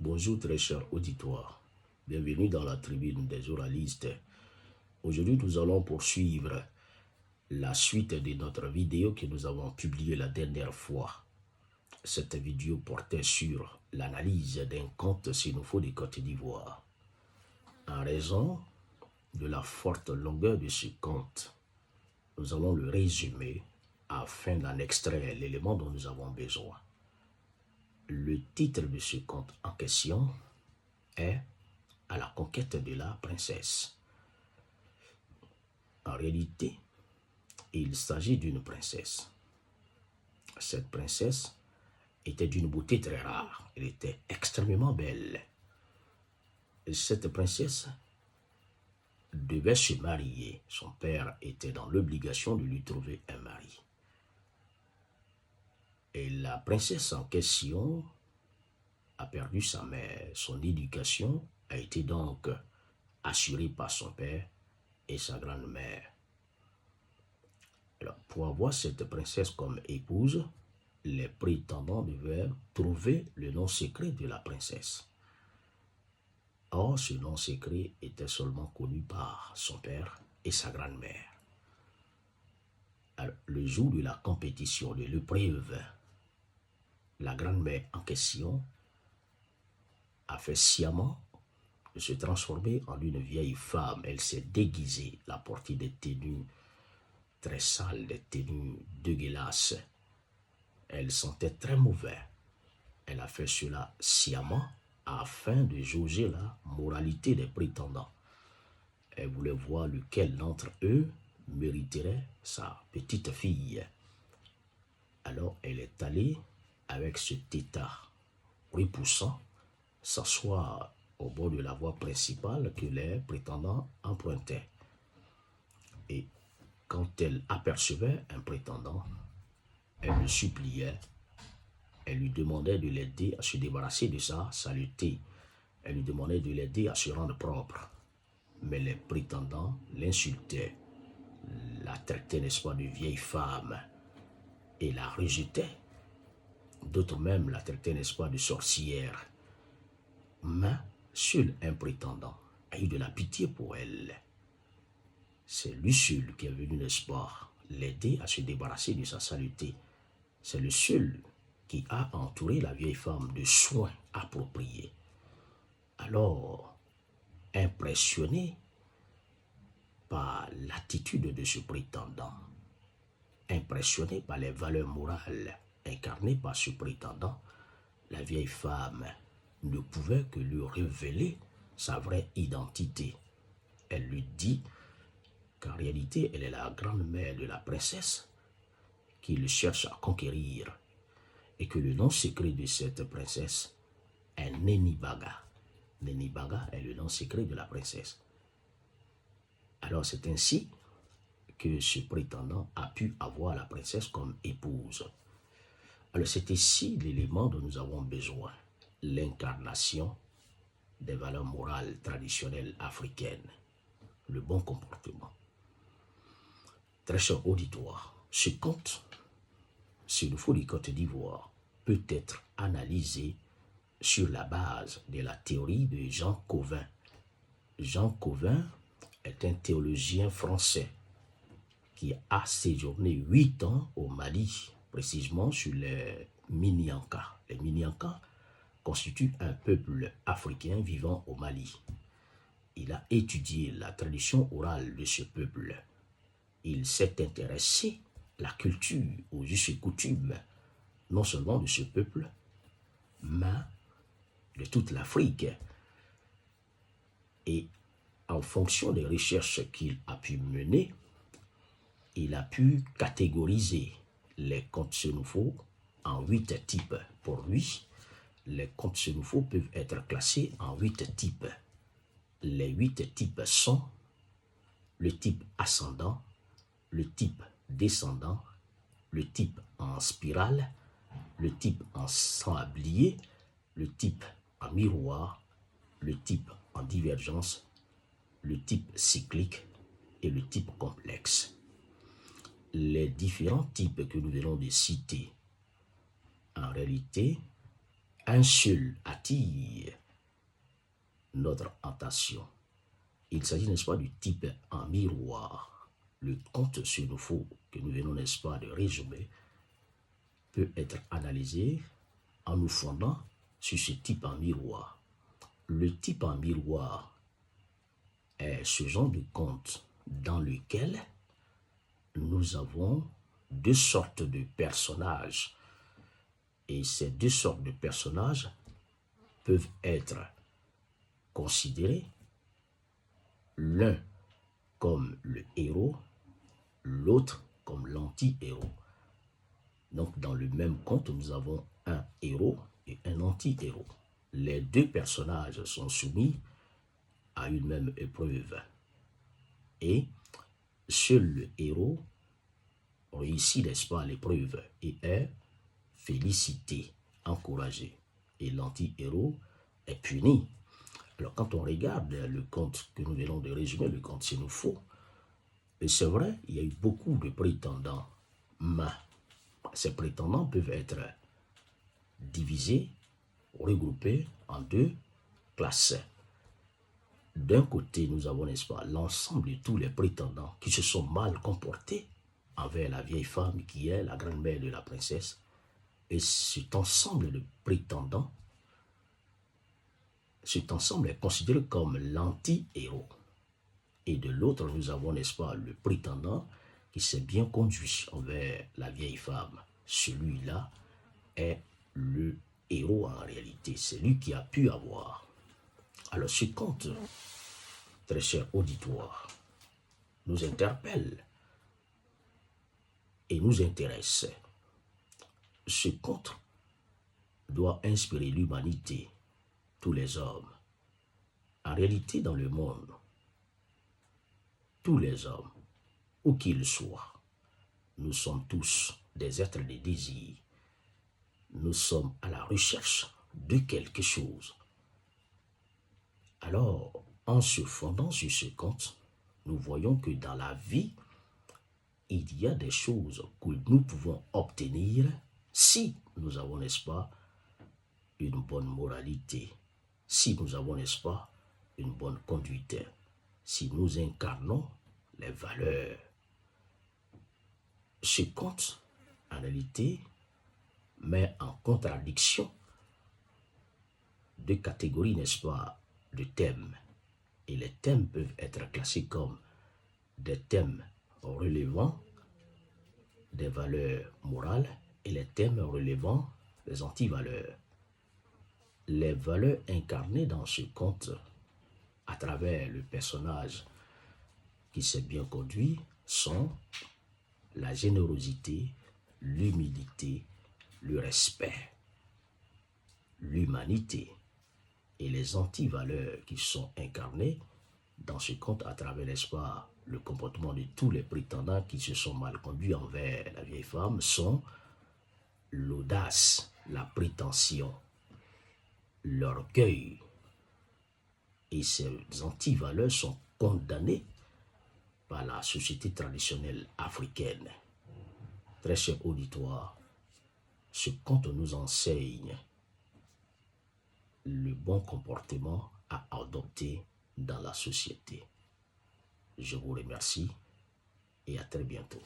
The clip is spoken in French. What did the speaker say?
Bonjour très cher auditoire, bienvenue dans la tribune des oralistes. Aujourd'hui nous allons poursuivre la suite de notre vidéo que nous avons publiée la dernière fois. Cette vidéo portait sur l'analyse d'un conte sénoufo de Côte d'Ivoire. En raison de la forte longueur de ce conte, nous allons le résumer afin d'en extraire l'élément dont nous avons besoin. Le titre de ce conte en question est « À la conquête de la princesse ». En réalité, il s'agit d'une princesse. Cette princesse était d'une beauté très rare. Elle était extrêmement belle. Et cette princesse devait se marier. Son père était dans l'obligation de lui trouver un mari. Et la princesse en question a perdu sa mère. Son éducation a été donc assurée par son père et sa grand-mère. Alors, pour avoir cette princesse comme épouse, les prétendants devaient trouver le nom secret de la princesse. Or, ce nom secret était seulement connu par son père et sa grand-mère. Le jour de la compétition, de l'épreuve, la grand-mère en question a fait sciemment de se transformer en une vieille femme. Elle s'est déguisée, elle a porté des tenues très sales, des tenues dégueulasses. Elle sentait très mauvais. Elle a fait cela sciemment afin de jauger la moralité des prétendants. Elle voulait voir lequel d'entre eux mériterait sa petite fille. Alors elle est allée avec cet état repoussant s'asseoir au bord de la voie principale que les prétendants empruntaient. Et quand elle apercevait un prétendant, elle le suppliait, elle lui demandait de l'aider à se débarrasser de sa saleté, elle lui demandait de l'aider à se rendre propre. Mais les prétendants l'insultaient, la traitaient, n'est-ce pas, de vieille femme, et la rejetaient. D'autres même la traitaient, n'est-ce pas, de sorcière. Mais seul un prétendant a eu de la pitié pour elle. C'est lui seul qui est venu, n'est-ce pas, l'aider à se débarrasser de sa saleté. C'est le seul qui a entouré la vieille femme de soins appropriés. Alors, impressionné par l'attitude de ce prétendant, impressionné par les valeurs morales incarnées par ce prétendant, la vieille femme ne pouvait que lui révéler sa vraie identité. Elle lui dit qu'en réalité, elle est la grand-mère de la princesse qu'il cherche à conquérir et que le nom secret de cette princesse est Nenibaga. Nenibaga est le nom secret de la princesse. Alors c'est ainsi que ce prétendant a pu avoir la princesse comme épouse. Alors c'est ici l'élément dont nous avons besoin, l'incarnation des valeurs morales traditionnelles africaines, le bon comportement. Très cher auditoire, ce conte sénoufo de Côte d'Ivoire peut être analysé sur la base de la théorie de Jean Cauvin. Jean Cauvin est un théologien français qui a séjourné 8 ans au Mali, précisément sur les Minyanka. Les Minyanka constituent un peuple africain vivant au Mali. Il a étudié la tradition orale de ce peuple. Il s'est intéressé à la culture, aux us et coutumes, non seulement de ce peuple, mais de toute l'Afrique. Et en fonction des recherches qu'il a pu mener, il a pu catégoriser les contes sénoufos en 8 types. Pour lui, les contes sénoufos peuvent être classés en 8 types. Les 8 types sont le type ascendant, le type descendant, le type en spirale, le type en sablier, le type en miroir, le type en divergence, le type cyclique et le type complexe. Les différents types que nous venons de citer, en réalité, un seul attire notre attention. Il s'agit, n'est-ce pas, du type en miroir. Le conte sur le faux que nous venons, n'est-ce pas, de résumer peut être analysé en nous fondant sur ce type en miroir. Le type en miroir est ce genre de conte dans lequel nous avons deux sortes de personnages. Et ces deux sortes de personnages peuvent être considérés l'un comme le héros, l'autre comme l'anti-héros. Donc dans le même conte, nous avons un héros et un anti-héros. Les deux personnages sont soumis à une même épreuve. Et seul le héros réussit, n'est-ce pas, l'épreuve et est félicité, encouragé. Et l'anti-héros est puni. Alors quand on regarde le conte que nous venons de résumer, le conte Sénoufo, et c'est vrai, il y a eu beaucoup de prétendants, mais ces prétendants peuvent être divisés, regroupés en deux classes. D'un côté, nous avons, n'est-ce pas, l'ensemble de tous les prétendants qui se sont mal comportés envers la vieille femme qui est la grand-mère de la princesse. Et cet ensemble de prétendants, cet ensemble est considéré comme l'anti-héros. Et de l'autre, nous avons, n'est-ce pas, le prétendant qui s'est bien conduit envers la vieille femme. Celui-là est le héros en réalité. C'est lui qui a pu avoir. Alors ce conte, très cher auditoire, nous interpelle et nous intéresse. Ce conte doit inspirer l'humanité, tous les hommes. En réalité, dans le monde, tous les hommes, où qu'ils soient, nous sommes tous des êtres de désir. Nous sommes à la recherche de quelque chose. Alors, en se fondant sur ce conte, nous voyons que dans la vie, il y a des choses que nous pouvons obtenir si nous avons, n'est-ce pas, une bonne moralité, si nous avons, n'est-ce pas, une bonne conduite, si nous incarnons les valeurs. Ce conte, en réalité, met en contradiction deux catégories, n'est-ce pas, de thèmes. Et les thèmes peuvent être classés comme des thèmes relevant des valeurs morales et les thèmes relevant des antivaleurs. Les valeurs incarnées dans ce conte, à travers le personnage qui s'est bien conduit, sont la générosité, l'humilité, le respect, l'humanité. Et les antivaleurs qui sont incarnées dans ce conte à travers l'espoir, le comportement de tous les prétendants qui se sont mal conduits envers la vieille femme sont l'audace, la prétention, l'orgueil. Et ces antivaleurs sont condamnées par la société traditionnelle africaine. Très cher auditoire, ce conte nous enseigne le bon comportement à adopter dans la société. Je vous remercie et à très bientôt.